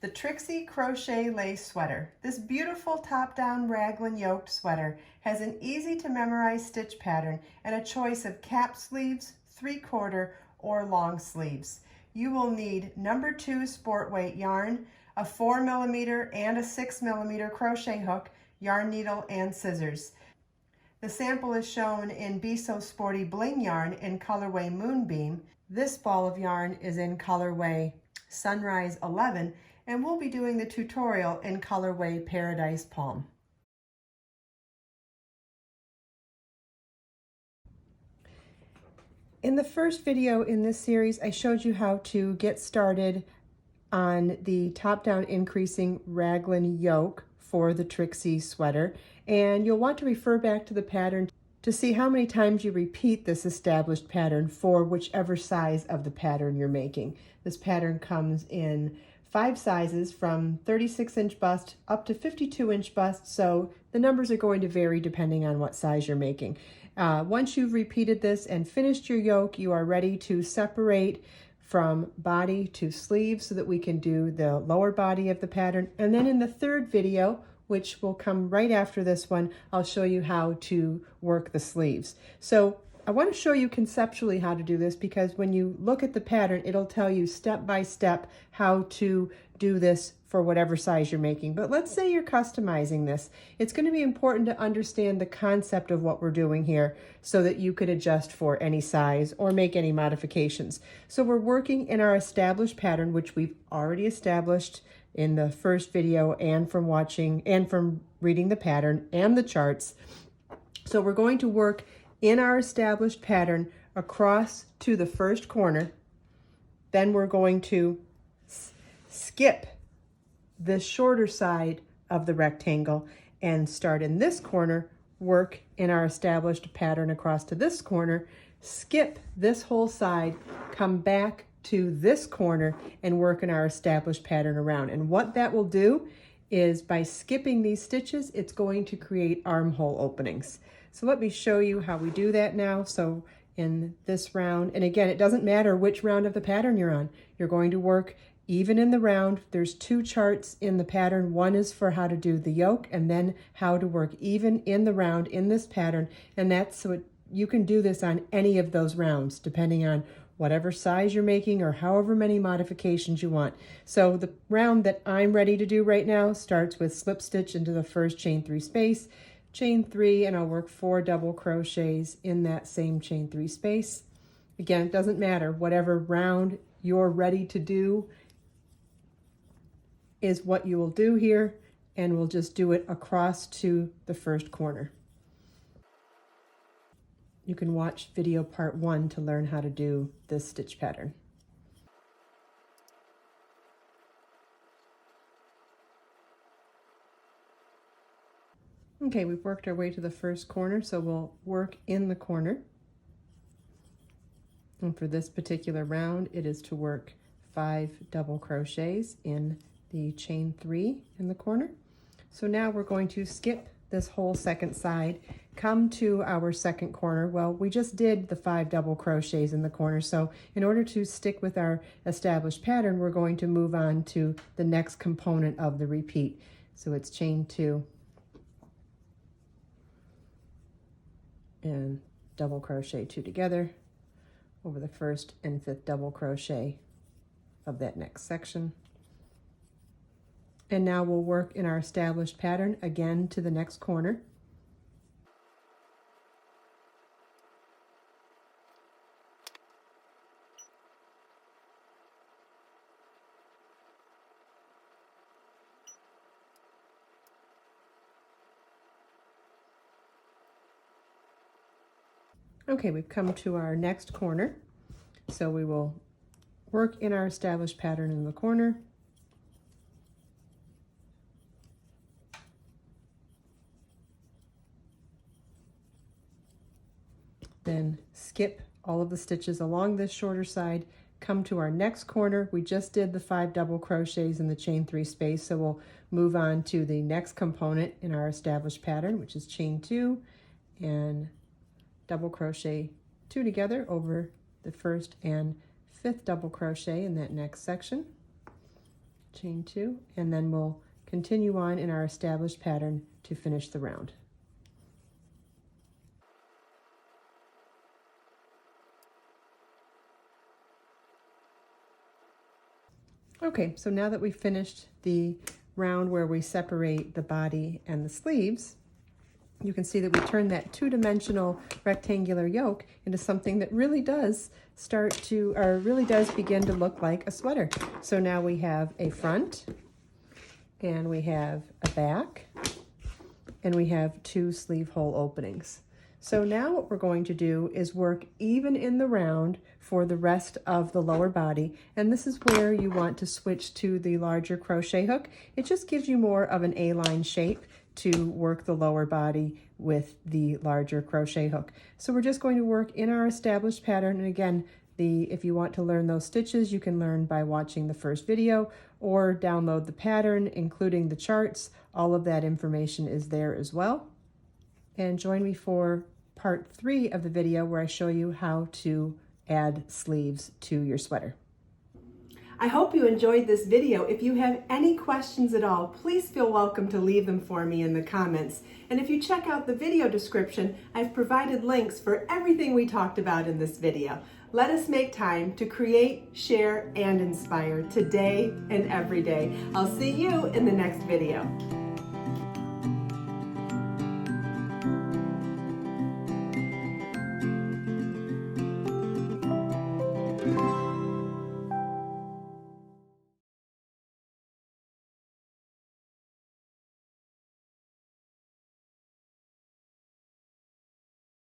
the Trixie Crochet Lace Sweater. This beautiful top-down raglan yoked sweater has an easy to memorize stitch pattern and a choice of cap sleeves, 3/4, or long sleeves. You will need number 2 sport weight yarn, a 4mm and a 6mm crochet hook, yarn needle, and scissors. The sample is shown in Be So Sporty Bling yarn in colorway Moonbeam. This ball of yarn is in colorway Sunrise 11, and we'll be doing the tutorial in colorway Paradise Palm. In the first video in this series, I showed you how to get started on the top-down increasing raglan yoke for the Trixie sweater, and you'll want to refer back to the pattern to see how many times you repeat this established pattern for whichever size of the pattern you're making. This pattern comes in 5 sizes from 36-inch bust up to 52-inch bust, so the numbers are going to vary depending on what size you're making. Once you've repeated this and finished your yoke, you are ready to separate from body to sleeve so that we can do the lower body of the pattern. And then in the third video, which will come right after this one, I'll show you how to work the sleeves. So I want to show you conceptually how to do this, because when you look at the pattern, it'll tell you step by step how to do this for whatever size you're making. But let's say you're customizing this. It's going to be important to understand the concept of what we're doing here so that you could adjust for any size or make any modifications. So we're working in our established pattern, which we've already established in the first video and from watching and from reading the pattern and the charts. So we're going to work in our established pattern across to the first corner. Then we're going to skip the shorter side of the rectangle and start in this corner, work in our established pattern across to this corner, skip this whole side, come back to this corner and work in our established pattern around. And what that will do is, by skipping these stitches, it's going to create armhole openings. So let me show you how we do that now. So in this round, and again, it doesn't matter which round of the pattern you're on, you're going to work even in the round. There's 2 charts in the pattern. One is for how to do the yoke, and then how to work even in the round in this pattern. And that's so you can do this on any of those rounds, depending on whatever size you're making or however many modifications you want. So the round that I'm ready to do right now starts with slip stitch into the first chain 3 space, chain 3, and I'll work 4 double crochets in that same chain 3 space. Again, it doesn't matter. Whatever round you're ready to do is what you will do here, and we'll just do it across to the first corner. You can watch video part 1 to learn how to do this stitch pattern. Okay, we've worked our way to the first corner, so we'll work in the corner. And for this particular round, it is to work 5 double crochets in the chain 3 in the corner. So now we're going to skip this whole second side, come to our second corner. Well, we just did the 5 double crochets in the corner, so in order to stick with our established pattern, we're going to move on to the next component of the repeat. So it's chain 2 and double crochet 2 together over the first and 5th double crochet of that next section. And now we'll work in our established pattern again to the next corner. Okay, we've come to our next corner. So we will work in our established pattern in the corner. Then skip all of the stitches along this shorter side, come to our next corner. We just did the 5 double crochets in the chain 3 space, so we'll move on to the next component in our established pattern, which is chain 2 and double crochet 2 together over the first and 5th double crochet in that next section. chain 2, and then we'll continue on in our established pattern to finish the round. Okay, so now that we've finished the round where we separate the body and the sleeves, you can see that we turn that two-dimensional rectangular yoke into something that really does begin to look like a sweater. So now we have a front, and we have a back, and we have two sleeve hole openings. So now what we're going to do is work even in the round for the rest of the lower body, and this is where you want to switch to the larger crochet hook. It just gives you more of an A-line shape to work the lower body with the larger crochet hook. So we're just going to work in our established pattern, and again, if you want to learn those stitches, you can learn by watching the first video or download the pattern, including the charts. All of that information is there as well. And join me for part 3 of the video where I show you how to add sleeves to your sweater. I hope you enjoyed this video. If you have any questions at all, please feel welcome to leave them for me in the comments. And if you check out the video description, I've provided links for everything we talked about in this video. Let us make time to create, share, and inspire today and every day. I'll see you in the next video.